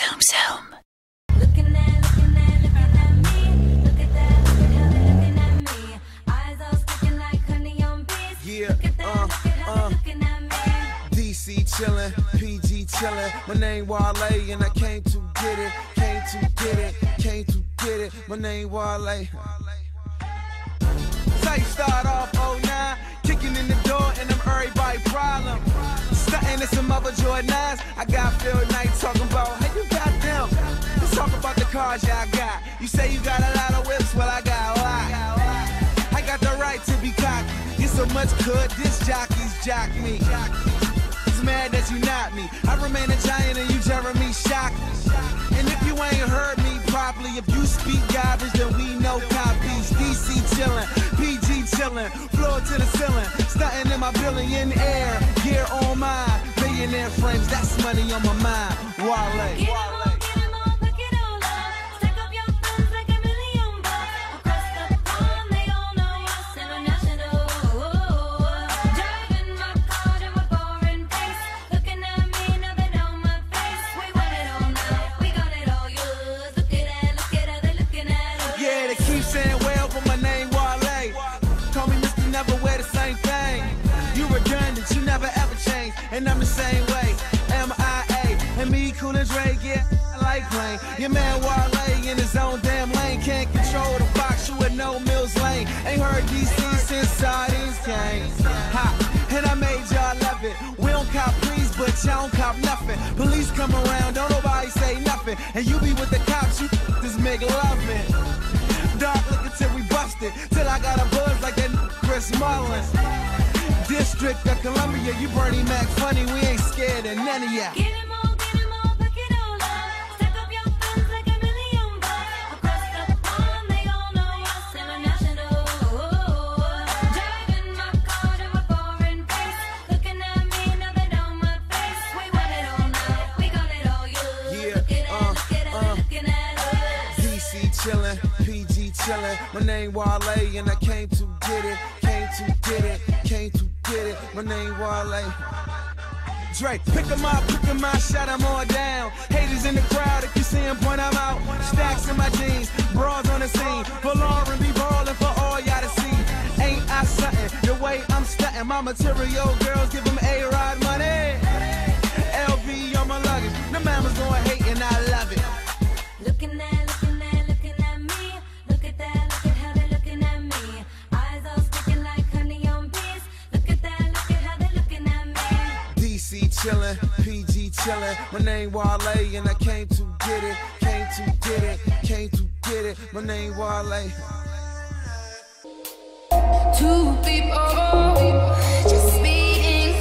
Zoom Zoom. Looking at me. Look at that, look at how they looking at me. Eyes all sticking like honey on bees. Yeah, Look at that, look at how they looking at me. DC chillin', PG chillin'. My name Wale and I came to get it, came to get it, came to get it. My name Wale. Say start off 09, kicking in the door and I'm everybody problem. Stunting in some other Jordans. I got Phil Knight talking about how you got them. Let's talk about the cars y'all got. You say you got a lot of whips, well I got a lot. I got the right to be cocky. Get so much good, this jockeys jock me. He's mad that you not me. I remain a giant and you Jeremy Shockey. And if you ain't heard me properly, if you speak garbage, then we know copies. DC chillin', PG chillin', floor to the ceiling, stunting in my billionaire gear on mine. Billionaire frames, that's money on my mind. Wale. Get 'em all, pick it all up. Stack up your funds like $1 million bucks. Across the pond, they all know us. International. Driving my car to a foreign place. Looking at me, now they know my face. We want it all now, we got it all yours. Look at that, they looking at us. Yeah, they keep saying well, but my name Wale. Call me Mr. Never wear the same thing. You redundant, you never ever change. And I'm the same way, MIA. And me, Cool and Dre, yeah, I like playing. Your man Wale in his own damn lane. Can't control the box, you at No Mills Lane. Ain't heard DC since sardines came. Ha, and I made y'all love it. We don't cop please, but y'all don't cop nothing. Police come around, don't nobody say nothing. And you be with the cops, you just make loving. Dark looking till we busted, till I got a buzz like that Chris Mullins. District of Columbia, you Bernie Mac funny, we ain't scared of none of ya. Get 'em all, pick it all up. Stack up your funds like $1 million bucks. Across the pond, they all know us. International. Driving my car to a foreign place. Looking at me, now they know my face. We want it all now, we got it all yours. Yeah, Look at that, they looking at us. DC chillin', PG chillin'. My name Wale and I came to get it, came to get it, came to get it. My name Wale. Dre, pick 'em up, shut 'em all down. Haters in the crowd, if you see 'em, point 'em out. Stacks in my jeans, bras on the scene. For Lauren, be ballin' for all y'all to see. Ain't I something? The way I'm stunting, my material girls give 'em A-Rod money. LV on my luggage, the mama's gonna hate and I love it. Looking at me. Look at that, look at how they looking at me. Eyes all sticking like honey on bees. Look at that, look at how they looking at me. DC chillin', PG chillin'. My name Wale and I came to get it, came to get it, came to get it. My name Wale. Two people just being,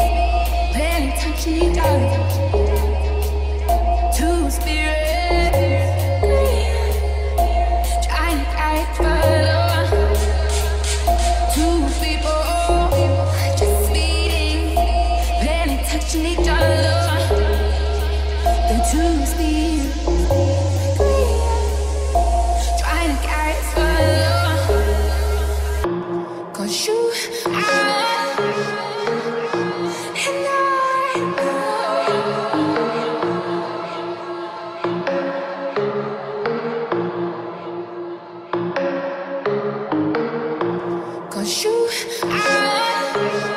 paying attention to each other. Two spirits trying to guide further. Two people just being, paying attention to each other. The two spirits trying to guide further. 'Cause you are, and I, 'cause you are, and I.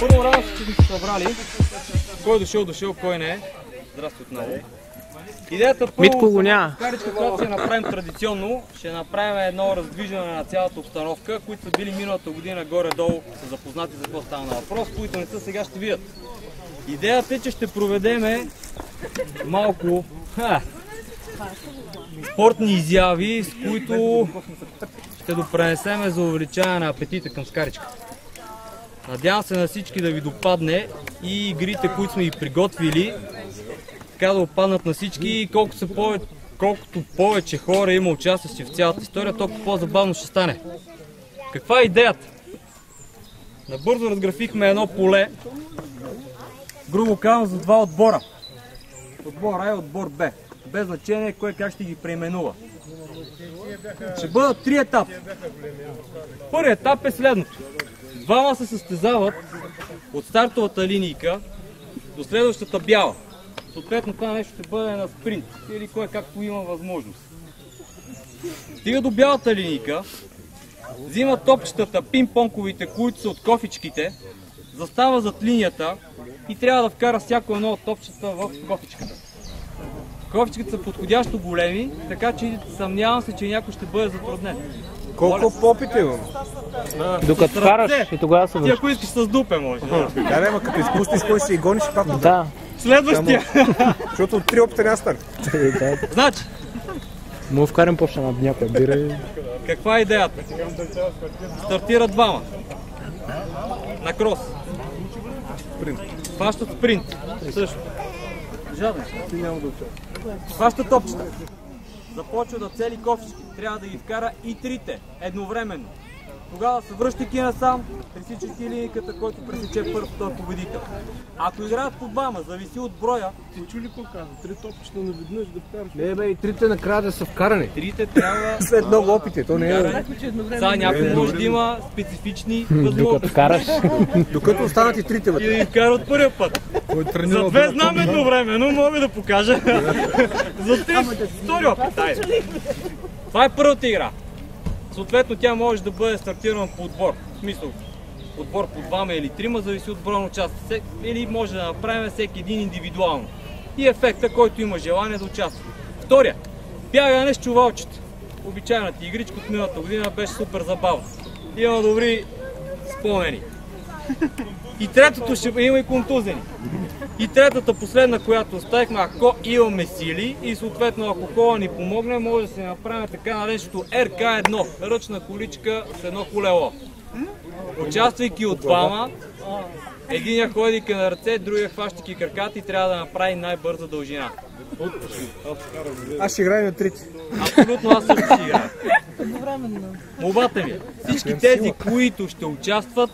Първо рано сме се събрали. Кой е дошъл, кой не е. Здрасти отново. Идеята първо каричка, която ще направим традиционно, ще направим едно раздвижване на цялата обстановка, които са били миналата година горе-долу, са запознати за какво става на въпрос, които не са, сега ще видят. Идеята е, че ще проведеме малко спортни изяви, с които ще допренесеме за увеличаване на апетита към скаричка. Надявам се на всички да ви допадне и игрите, които сме ги приготвили, така да опаднат на всички и колкото повече хора има участващи в цялата история, толкова по-забавно ще стане. Каква е идеята? Набързо разграфихме едно поле, грубо казвам, за два отбора. Отбор А и отбор Б. Без значение кой как ще ги преименува. Ще бъдат 3 етапа. Първият етап е следното. Двама се състезават от стартовата линийка до следващата бяла. Съответно това нещо ще бъде на спринт или кой както има възможност. Стига до бялата линийка, взима топчетата, пинг-понковите, които са от кофичките, застава зад линията и трябва да вкара всяко едно от топчета в кофичката. Кофичките са подходящо големи, така че съмнявам се, че някой ще бъде затруднен. Колко попите имам? Докато караш и тогава се върши. Ти ако искаш с дупе може. Да, ама като изпуснеш, кой ще и гониш пак? Да. Следващия. Защото от 3 опита няма стане. Значи. Му вкарам почна на някоя бира. Каква е идеята? Стартират двама. На крос. Спринт. Хващат спринт. Също. Жаден. Ти няма да участваш. Хващат топчета. Започва да цели кофички. Трябва да ги вкара и трите едновременно. Тогава се връщайки насам, пресичайки линийката, който пресече първ, той е победител. Ако играят по двама, зависи от броя. Ти чули какво казва? 3 топчета наведнъж да вкараш. Не бе, и трите накрая да са вкарани. Трите трябва... След много опити, то не е... Сега някой може да има специфични възможности. Докато караш. Докато останат и трите И да вътре. ги вкара от първия път. За 2 знам едновременно, мога да покажа. За 3 втори опит. Това е първата игра. Съответно тя може да бъде стартирана по отбор. В смисъл, отбор по 2 или 3, зависи от броя на участниците. Или може да направим всеки един индивидуално. И ефекта, който има желание да участва. Втория. Бягане с чувалчета. Обичайната игричка от миналата година беше супер забавна. Има добри спомени. И третото ще има и контузени. И третата, последна, която оставихме, ако имаме сили и съответно ако кола ни помогне, може да се направим така нареченото РК1, ръчна количка с едно колело. Участвайки от двама, единия ходейки на ръце, другия хващайки краката и трябва да направи най-бърза дължина. Аз ще играя на трите. Абсолютно аз също ще играя. Молбата ми, всички тези, които ще участват,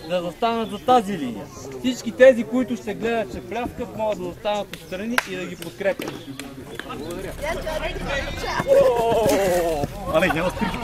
да застанат за тази линия. Всички тези, които ще гледат, че пляскат, могат да застанат отстрани и да ги подкрепят. Благодаря. Але, няма спирки.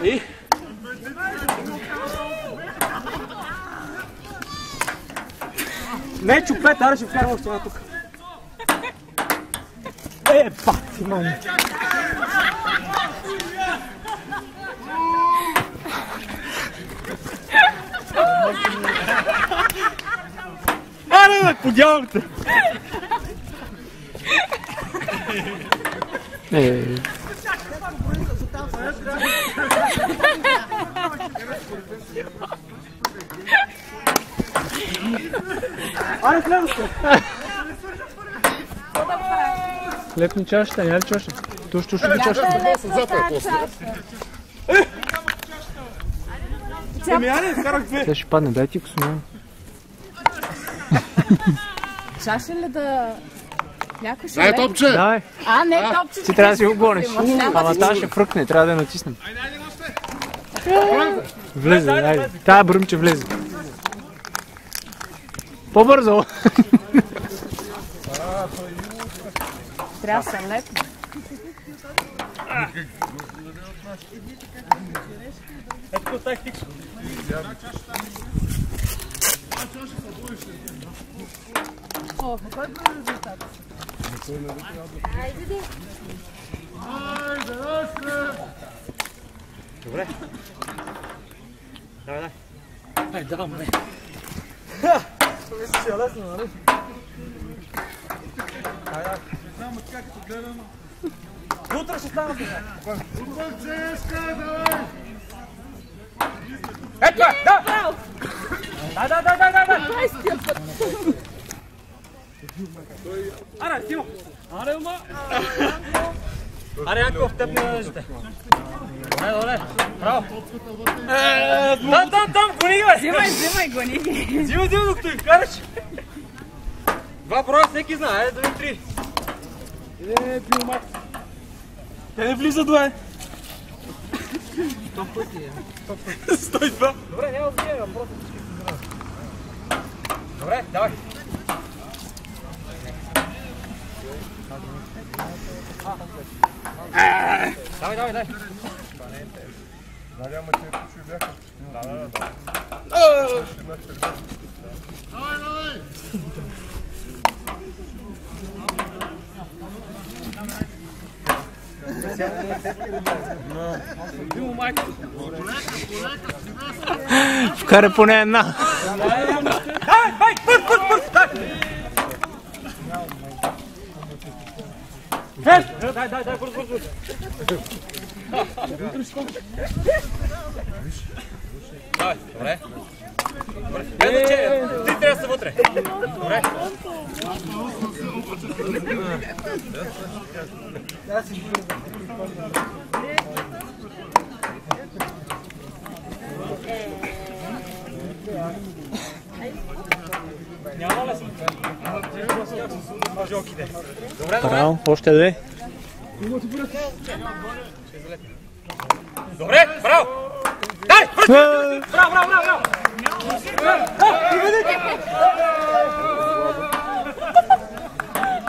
И? Не, чупет, аре ще вкарам още една тук. Пак ти, мани. Аре, бе, подявам Аре, следващия! Лепни чашата, няма ли чашата? Туш ги чашата. Те ще падне, дай ти космия. Чаша ли да... Някой ще Дай топче! Давай. А, не, топче. Ти трябва да си го гониш. Ама тази ще фръкне, трябва да я натиснем. Влезе, айде. Тая бръмче влезе. По-бързо. Трябва да се лепне. Ето тази тиксо. О, кой е резултат? Добре. Давай, дай. Ай, давам, бе. Мисля, че е лесно, нали? Дай, дай. Не знам от как като гледам. Утре ще стана сега. Отвън ЦСКА, давай! Ето, да! Дай! 20-тия път. Аре, Тимо! Аре, ума! Аре, Янко, в теб не държите. Добре, браво! Там, гони ги, бе! Взимай, гони ги. Взимай, докато ги вкараш. Два броя всеки знае, да ви три. Пилмат. Те не влизат, бе. 100 пъти е. 102. Добре, няма да взимай, просто всички се здравят. Добре, давай. Давай. Ама те почуй бяха. Да. Давай. Вкара поне една. Дай, бързо. Давай, добре. Ето, че ти трябва да са вътре. Добре. Няма ли съм? Добре. Браво, още две. Добре, браво! Дай! Браво!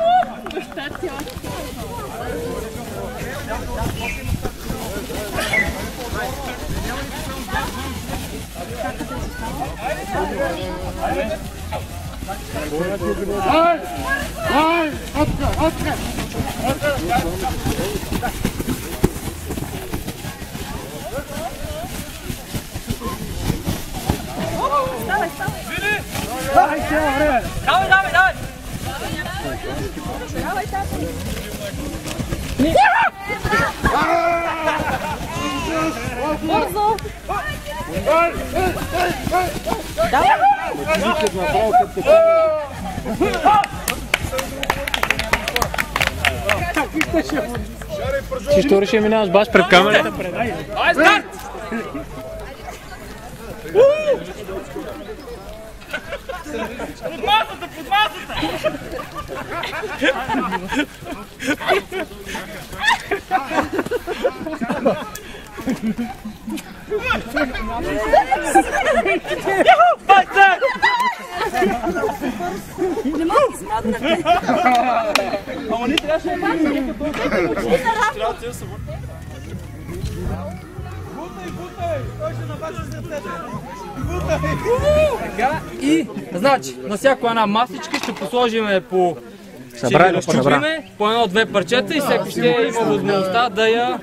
Давай! Бързо! Ти ще реши минаваш баш пред камерата. Давай, старт! Под масата! Не мога да смятате. Ама не трябваше да бъде Той ще набача след Така, и значи, на всяко една масичка ще посложим по... Ще ги разчупиме по едно-две парчета и всеки ще има възможността да я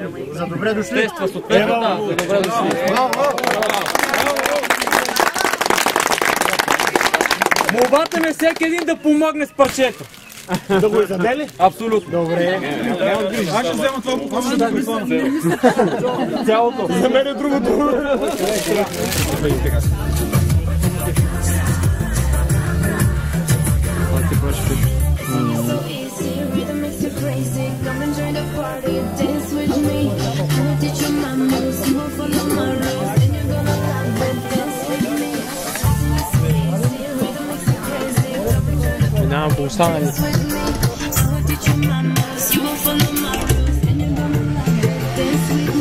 тества съответно. Да, за добре дошли. Молбата ми е всеки един да помогне с парчето. Да го изяде ли? Абсолютно. Добре. Аз ще взема това по-малко. Цялото. За мен е другото. Rhythm makes you crazy. Come and join the party, dance with me. I'ma teach you my moves, you will follow my rules, and you're gonna love it. Dance with me. Rhythm makes you crazy. Come and join the party, Минавам по останали. dance with me. I'ma teach you my moves, you will follow my rules, and you're gonna love it. Dance with me.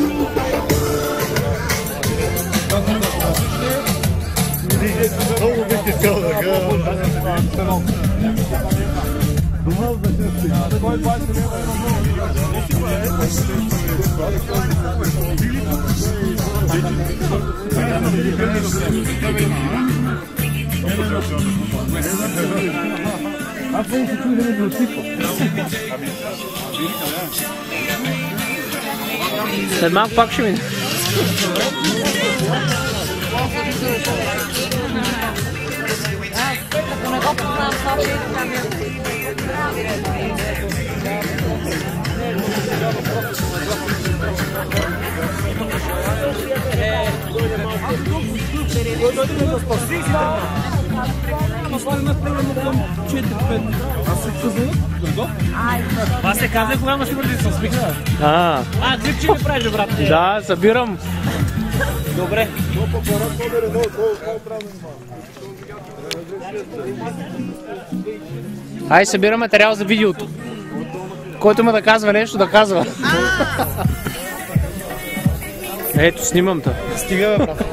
След малко пак ще мине. Ако не го познавам, това ще е там. Аз се казах, кога ще бъде с смиха. Клипче ми правиш, брат. Да, събирам. Добре. Ай, събирам материал за видеото. Който има да казва нещо, да казва. Ето, снимам те. Стига, бе, брат.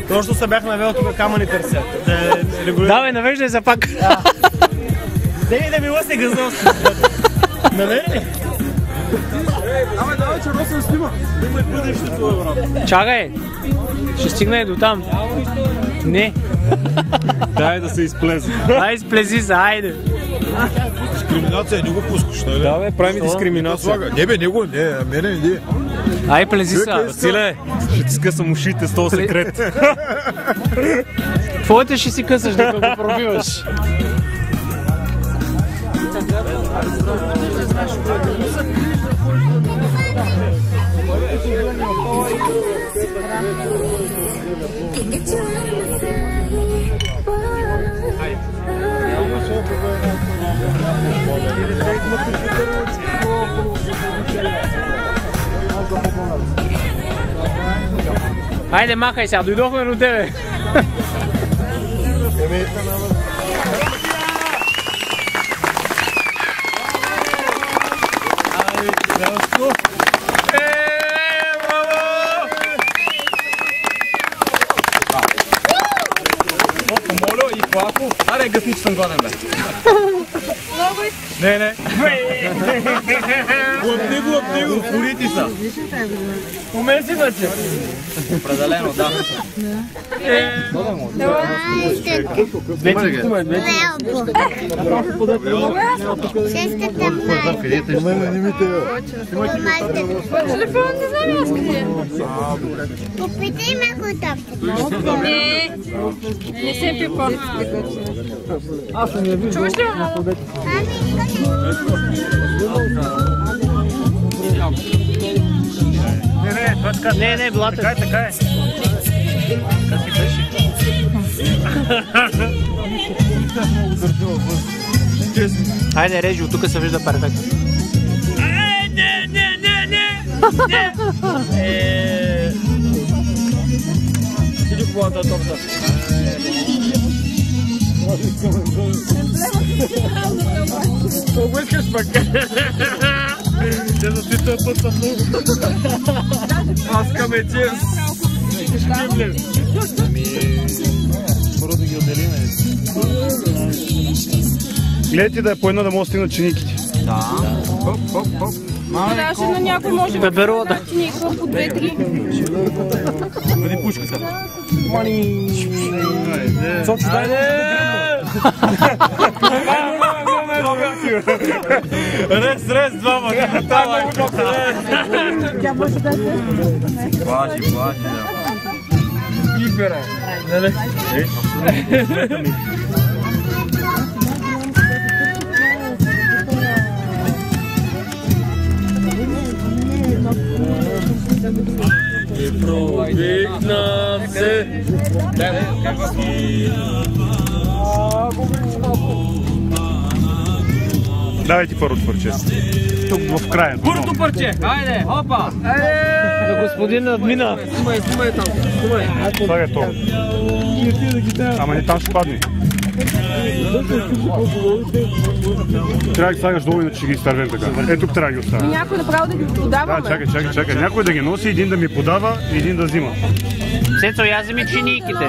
Точно се бях навел тук камъни търся. Давай, навеждай за пак. Да ми лъсне гъздал си. Намери ли? Давай, че Росен снима. Да има и бъдещето, брат. Чакай. Ще стигна и до там. Не. Дай да се изплезе. Ай, изплези се, айде. Дискриминация, не го пускаш, нали? Да, бе, прави ми дискриминация. Не, бе, мене не. Ай, плези се. Василе, ще ти скъсам ушите с този секрет. Твоите ще си късаш, да го пробиваш. Хайде, махай сега, дойдохме до тебе. Помолю и плако. Аре, гъсни, че съм гладен, бе. Не. Лъпни го, порити са. Умеси да че. Определено, да. Попитай ме готов. Не се пипа. Чуваш ли? Не, блата. Така е. Как ти беше? Хайде, режи, от тук се вижда перфектно. Не! Иди в главата топта. Колко искаш пък? За ти този път съм много. Аз към етия шкиблен. Първо да ги отделиме. Гледайте да е по едно да могат да стигнат чиниките. Да. Хоп. Трябваше на някой може да беру да. чиника по 2-3. Бъди пушката. Соци, дайде! Рез, двама. Тя може да е. Плачи. Кипера. Провикнам се. Давайте първото парче. Тук в края. Първото парче, хайде, хопа! За господин админа. Снимай там, снимай. Слагай то. Ама не там ще падне. Трябва да ги слагаш долу, иначе ще ги изтървем така. Ето тук трябва да ги оставя. Някой направо да ги подаваме. Да, чакай. Някой да ги носи, един да ми подава и един да взима. Цецо, я вземи чиниките.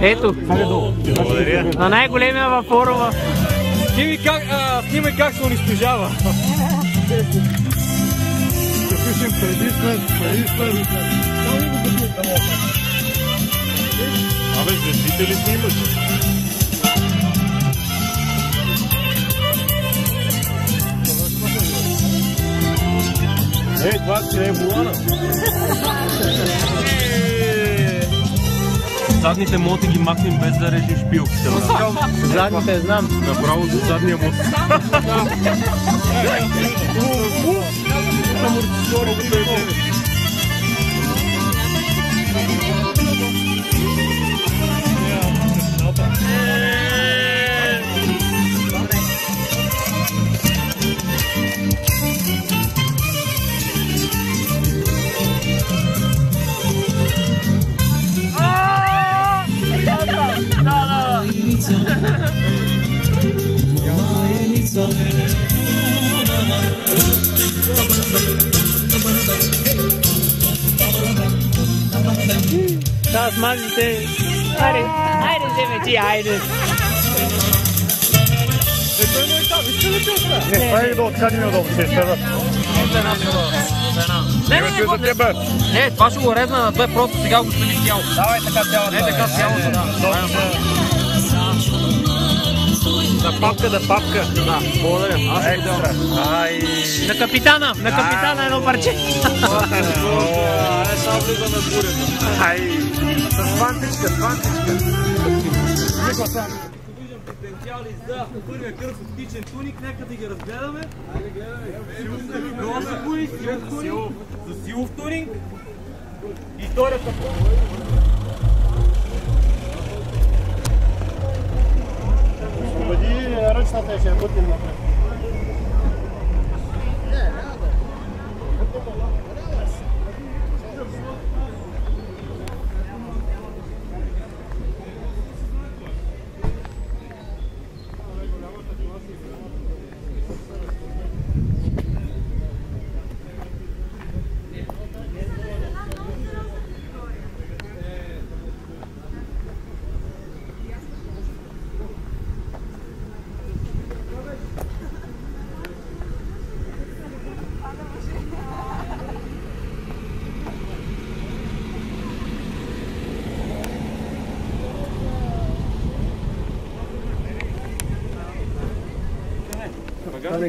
Ето, на най-големия във форума. Снимай как се унищожава. Абе, звездите ли снимаш? Ей, това ще е Булана. Задните моти ги махнем без да режем шпилките. Задните знам. Направо до задния мот. Да, смажите. Хайде, вземе ти, хайде. Хайде да откадим удобно, се изпеда. Не, това ще го резна на две, просто сега го стани цяло. Давай така цялата. Не така цяло, Да папка. Да, благодаря. Аз ще го дам. На капитана едно парче. Само влизаме в бурята. С фантичка. Виждам потенциали за първия кръг с оптичен туник, нека да ги разгледаме. Гласови, за силов туринг. Историята по... Освободи ръчната и ще я пътим напред.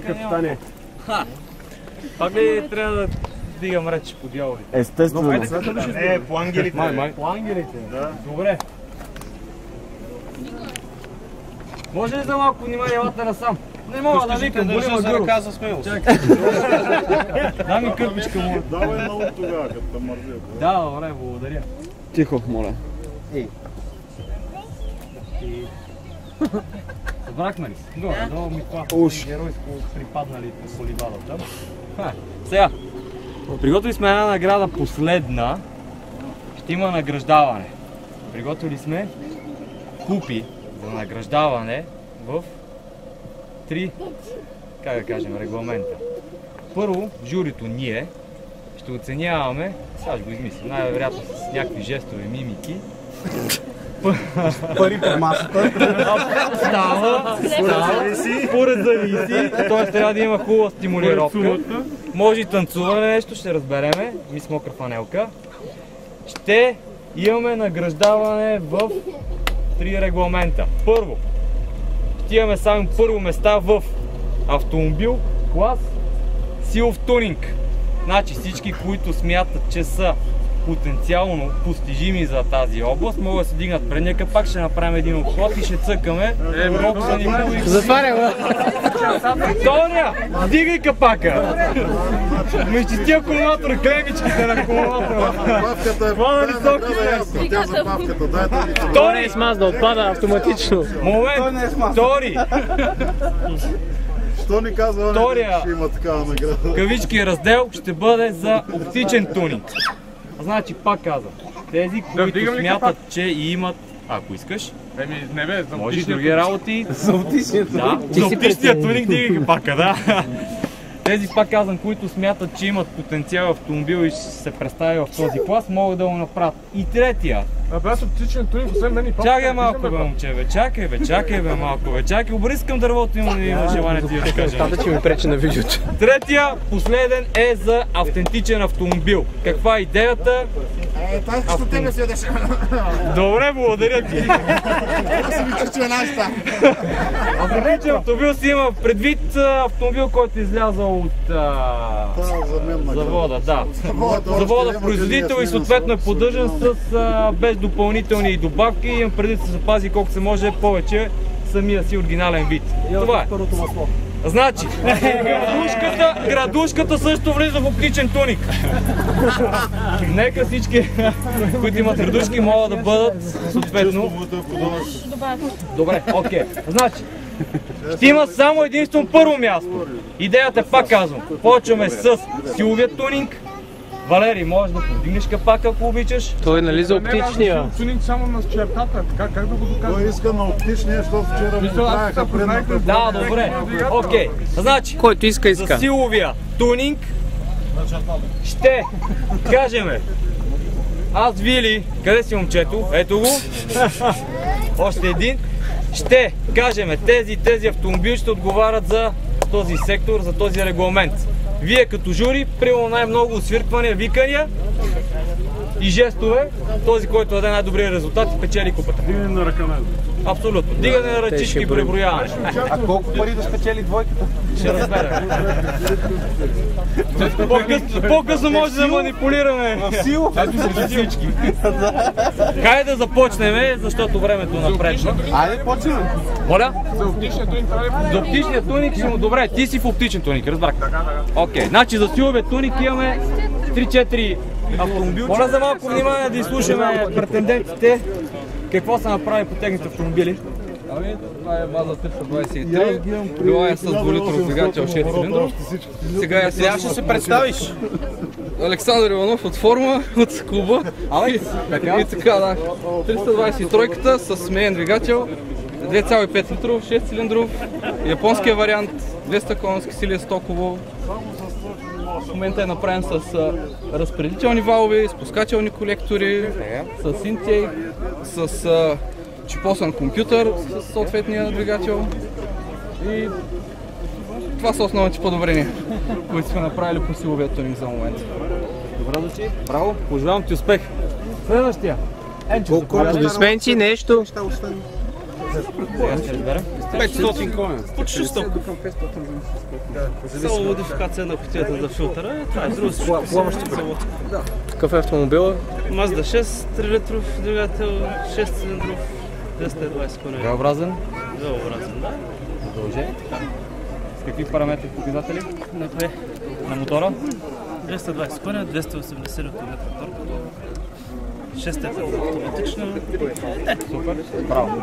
Капитане. Пак ли трябва да дигам речи по дяволите? Естествено. По ангелите. По ангелите? Да. Добре. Може ли за малко внимание елате насам? Не мога да викам, боли ма гърло. Ръка за смелост. Дай ми кърпичка, моля. Давай на ум тогава, като те мързи. Да, добре, благодаря. Тихо, моля. Събрахме ли се? Добре, долу ми това геройско припаднали по ливадата. Сега, приготвили сме една награда последна. Ще има награждаване. Приготвили сме купи за награждаване в 3, как да кажем, регламента. Първо, журито ние ще оценяваме, сега ще го измислим, най-вероятно с някакви жестове, мимики. Пари по масата. Според зависи, т.е. трябва да има хубава стимулировка. Може и танцуване нещо, ще разбереме, мис мокра фанелка. Ще имаме награждаване в 3 регламента. Първо, ще имаме само първо места в автомобил, клас, силов тунинг. Значи всички, които смятат, че са потенциално постижими за тази област, могат да се дигнат предния капак, ще направим един обход и ще цъкаме. Колко са ни мули. Затваря го. Тоня, дигай капака! Изчисти акумулатора, клемичките на акумулатора. Павката е тя за павката, дайте ми. Това не е смаз да отпада автоматично. Момент, втори. Що ни казва, Втория ще има такава награда? кавички раздел ще бъде за оптичен тунинг. Значи, пак казвам, тези, които смятат, че имат, ако искаш, може и други работи. За оптичния Да, за оптичния тунинг дигай капака, да. Тези, пак казвам, които смятат, че имат потенциал автомобил и ще се представи в този клас, могат да го направят. И третия. Абе аз оптичен тунинг, освен мен и папа. Чакай малко, бе, момче, бе, чакай, бе, малко, бе, чакай, обрискам дървото, има желание ти да кажа. Да, че ми пречи на видеото. Третия, последен е за автентичен автомобил. Каква е идеята? Тази като тебе си одеше. Добре, благодаря ти. Да се ми чувствува нашата. Автентичен автомобил си има предвид автомобил, който е излязъл от завода, да. Завода производител и съответно е поддържан с без допълнителни добавки. Имам преди да се запази колко се може повече самия си оригинален вид. Това е. Значи, градушката също влиза в оптичен тунинг. Нека всички, които имат градушки, могат да бъдат съответно. Добре, окей. Значи, ще има само единствено първо място. Идеята, пак казвам, почваме с силовия тунинг. Валери, можеш да повдигнеш капака, ако обичаш. Той е нали за оптичния? Тунинг само на чертата, как да го докажа? Той иска на оптичния, защото вчера му правяха предната. Да, добре. Окей. Значи, Който иска. за силовия тунинг ще кажем. Аз, Вили, къде си момчето? Ето го. Още един. Ще кажем, тези автомобили ще отговарят за този сектор, за този регламент. Вие като жури, примерно най-много освирквания, викания и жестове, този, който даде най-добрия резултат и печели купата. Дигане на ръка. Абсолютно. Дигане на ръчички и преброяване. А колко пари да спечели двойката? Ще разберем. По-късно може да манипулираме. В сила? Всички. Хайде да започнем, защото времето напречна. Айде, почваме. Моля? За оптичния тунинг трябва ли? За оптичния тунинг ще му добре. Ти си в оптичен тунинг, разбрах. Окей, значи за силовия тунинг имаме 3-4 автомобилчета. Моля за малко внимание да изслушаме претендентите. Какво са направили по техните автомобили? Ами, това е Mazda 323, била е с 2-литров двигател 6 цилиндров. Сега е сега ще се представиш. Александър Иванов от Форма, от клуба. И така, да. 323-ката с сменен двигател, 2,5 литров, 6 цилиндров, японския вариант, 200 конски сили, стоково. В момента е направен с разпределителни валови, спускателни колектори, с интейк, с чипосан компютър с съответния двигател. И това са основните подобрения, които сме направили по силовия тунинг за момента. Добре дошли. Браво, пожелавам ти успех. Следващия. Енчо, аплодисменти, нещо. 500 коня. Почти 100. Само модификация на кутията за филтъра. Това е друго плаващи завод. Какъв е автомобила? Mazda 6, 3 литров двигател, 6 цилиндров, 220 коня. Двеобразен? Двеобразен, да. Продължение. С какви параметри показатели? На 2. На мотора? 220 коня, 280 км торка. 6 степен автоматично. Супер. Браво.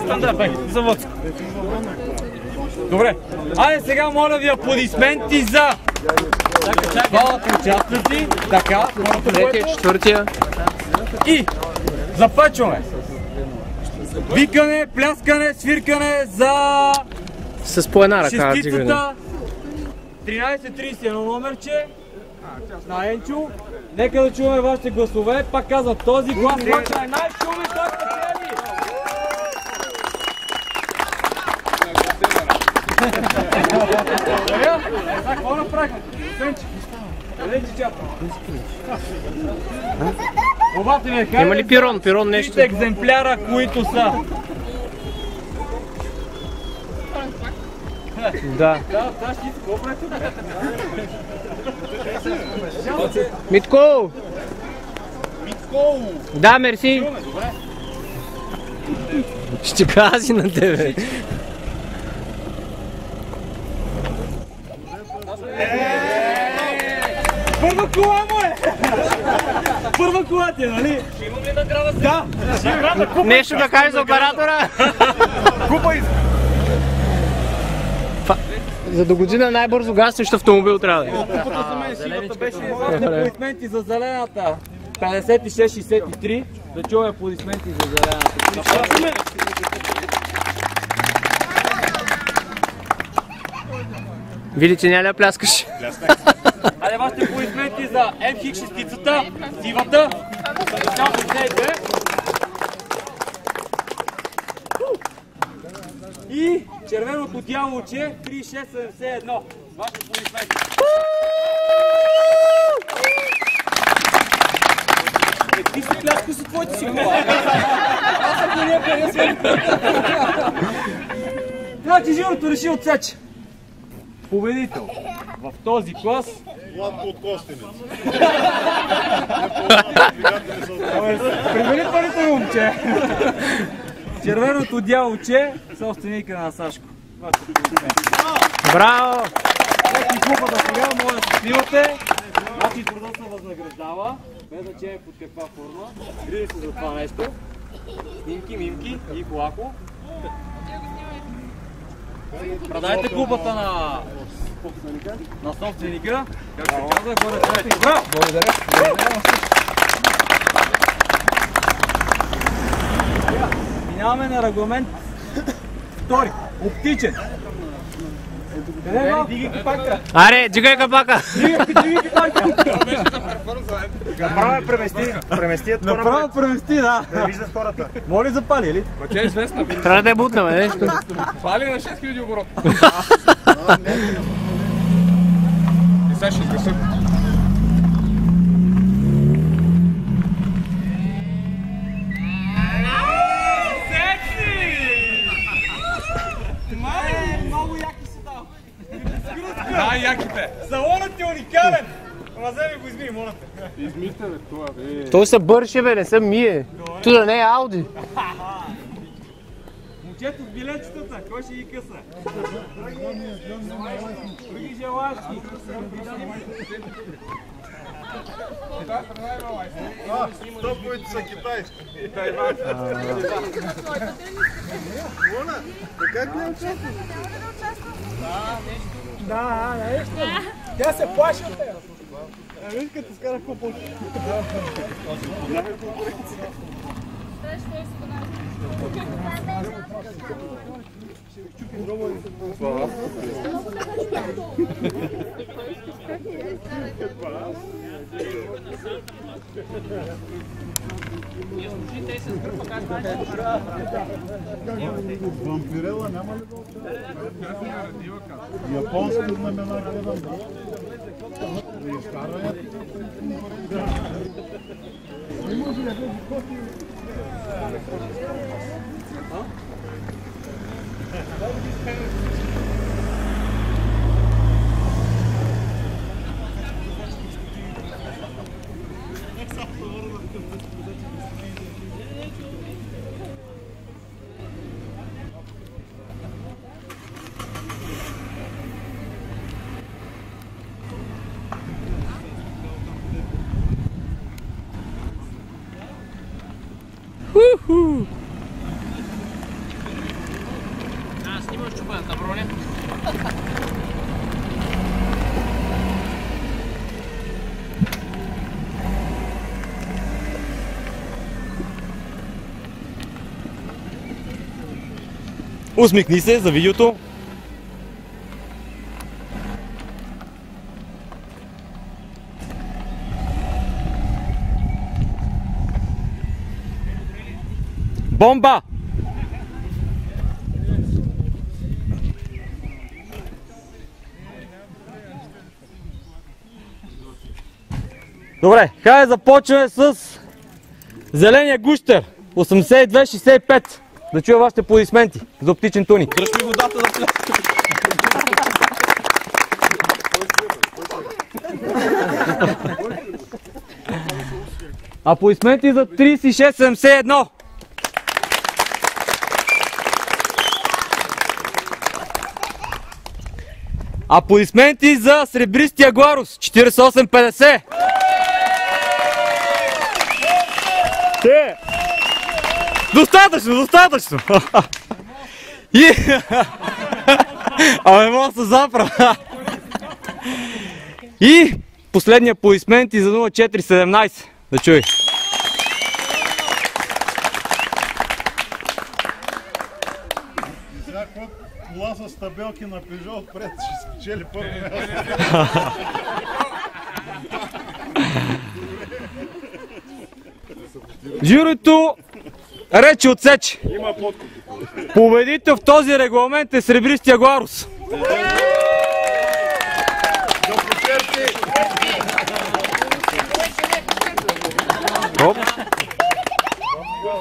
Стандартно. Заводско. Добре. Айде сега моля ви аплодисменти за двамата участници. Така. Третия, четвъртия. И започваме. Викане, пляскане, свиркане за с по една ръка дигане. 1331 номерче на Енчо. Нека да чуваме вашите гласове. Пак казвам, този глас е най-шумен, той спечели! Какво направихме? Пенче, къде ти чапа? Обате ме, има ли пирон? Пирон нещо? Екземпляра, които са. Да. Митко! Митко! Да, мерси! Ще гази на тебе. Първа кола му е! Първа кола ти е, нали? Ще имам ли награда? Да! Нещо да кажеш за оператора? Купа иска! За до година най-бързо гаснещ автомобил трябва да е. Купата за мен сивата беше важни аплодисменти за зелената 56-63. Да чуваме аплодисменти за зелената. Види, че няма ли да пляскаш. Хайде вашите аплодисменти за МХ шестицата, сивата, 82. И червеното дяволче 3671. Вашите аплодисменти. Ти си пляска с твоите си кола. Аз ако не харесвам. Значи жирото реши отсече. Победител в този клас. Владко от Костенец. Предварителното момче. Червеното дяволче, собственика на Сашко. Браво! И клубата сега може да се снимате. Значи труда се възнаграждава, без значение под каква форма. Грижи се за това нещо. Снимки, мимки и колако. Предайте клубата на собственика. Как се казва, горе трябва. Браво! Благодаря. Минаваме на регламент втори. Оптичен. Дигай капака. Аре, дигай капака. Дигай капака. Направо премести това. Направо премести, да. Да виждаш хората. Моли запали, или? Че е известна. Трябва да е бутнаме, нещо. Пали на 6000 оборот. И сега ще сгъса. Много яки си дал. Най-яките. Салонът ти е уникален. Ама вземи го измий, моля те. Измийте бе това, бе. Той се бърше, бе, не се мие. Туда не е Ауди. Момчето с билетчетата, кой ще ги къса? Други желащи. Топовите са китайски. Как не участваш? Да, нещо. Тя се плаши от теб. Виж като скара купол. Вампирела няма ли да японски знамена гледам. Да изкарваме. Не може да бъде кофи. Снимаш чупаната броня. Усмихни се за видеото. Бомба! Добре, хайде започваме с зеления гущер 82-65. Да чуя вашите аплодисменти за оптичен туник. Дръж ми водата да пляска. Аплодисменти за 36-71. Аплодисменти за сребристия Гларус 48-50. Достатъчно! И... Абе, мога се запра. И последния аплодисменти за 04-17. Да чуй. Сега кола с табелки на Пежо отпред, ще спечели първо място. Журито рече отсече. Победител в този регламент е сребристия Гларус.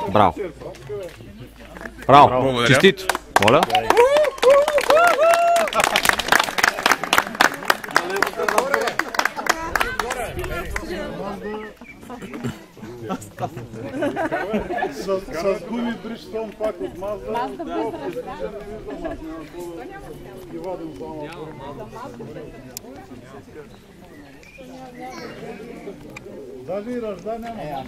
Браво. Браво. Честито. Моля. С гуми бричтон пак от Мазда. И вадим само. Даже и ръжда няма.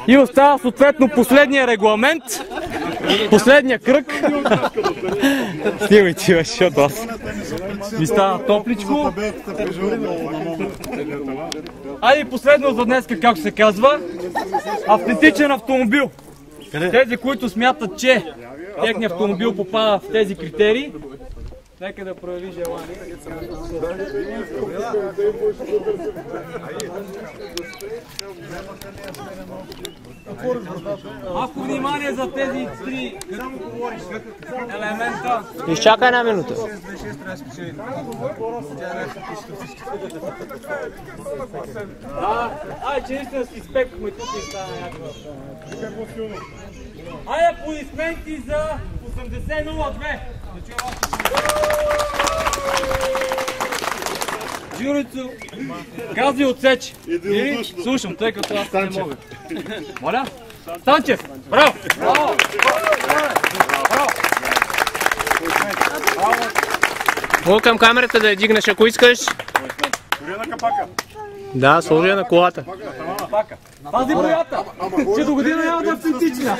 И остава съответно последния регламент, последния кръг. Снимай ти, защото аз ми стана топличко. Айде последно за днеска, както се казва, автентичен автомобил. Тези, които смятат, че техният автомобил попада в тези критерии, нека да прояви желание. Малко внимание за тези три елемента. Изчакай една минута. Че наистина си спекахме тук и стана някаква. Аплодисменти за 80-02. Журито гази отсече. Слушам, тъй като аз не мога. Моля? Станчев! Браво! Браво! Мога към камерата да я дигнеш, ако искаш. Сложи на капака. Да, сложи на колата. Пази боята! Че до година няма да е автентична.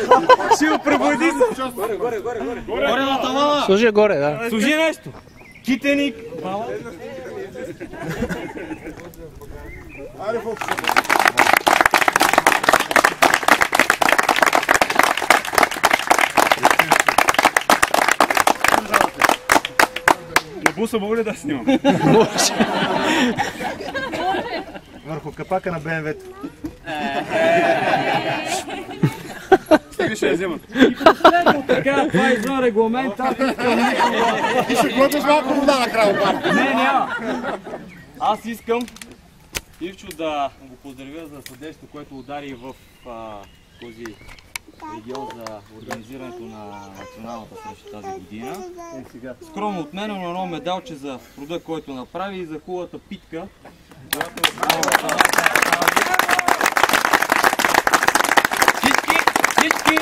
Ще го пребойди се. Горе на тавана. Сложи горе, да. Сложи нещо. Китеник. Айде, фокус. На буса мога ли да снимам? Може. Върху капака на БМВ-то. Стига ще я вземат. Последно така, това е извън регламента. Ти ще глъташ малко вода накрая, пак. Не, няма. Аз искам Ивчо да го поздравя за съдействието, което удари в този регион за организирането на националната среща тази година. Скромно от мен, но едно медалче за труда, който направи и за хубавата питка. Всички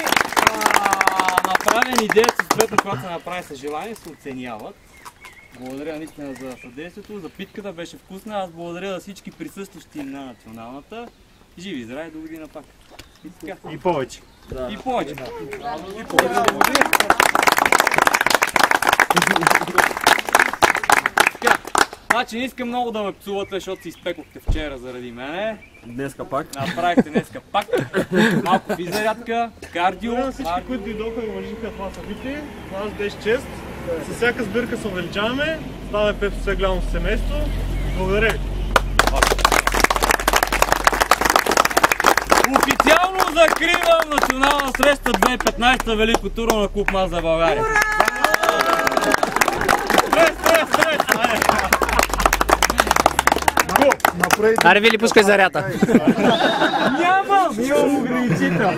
направени действия, съответно, когато се направи с желание, се оценяват. Благодаря наистина за съдействието, за питката беше вкусна. Аз благодаря за всички присъстващи на националната. Живи и здрави, до година пак. И повече. Да. И повече. Да. И повече. Значи не искам много да ме псувате, защото си изпекохте вчера заради мене. Днеска пак. Направихте днеска пак. Малко физзарядка, кардио. Всички, които дойдоха и уважиха това събитие, за нас беше чест. С всяка сбирка се увеличаваме. Ставаме Пепси все голямо семейство. Благодаря ви. Официално закривам национална среща 2015 Велико турно на Клуб Мазда България. Аре, Вили, пускай зарята. Нямам ограничител.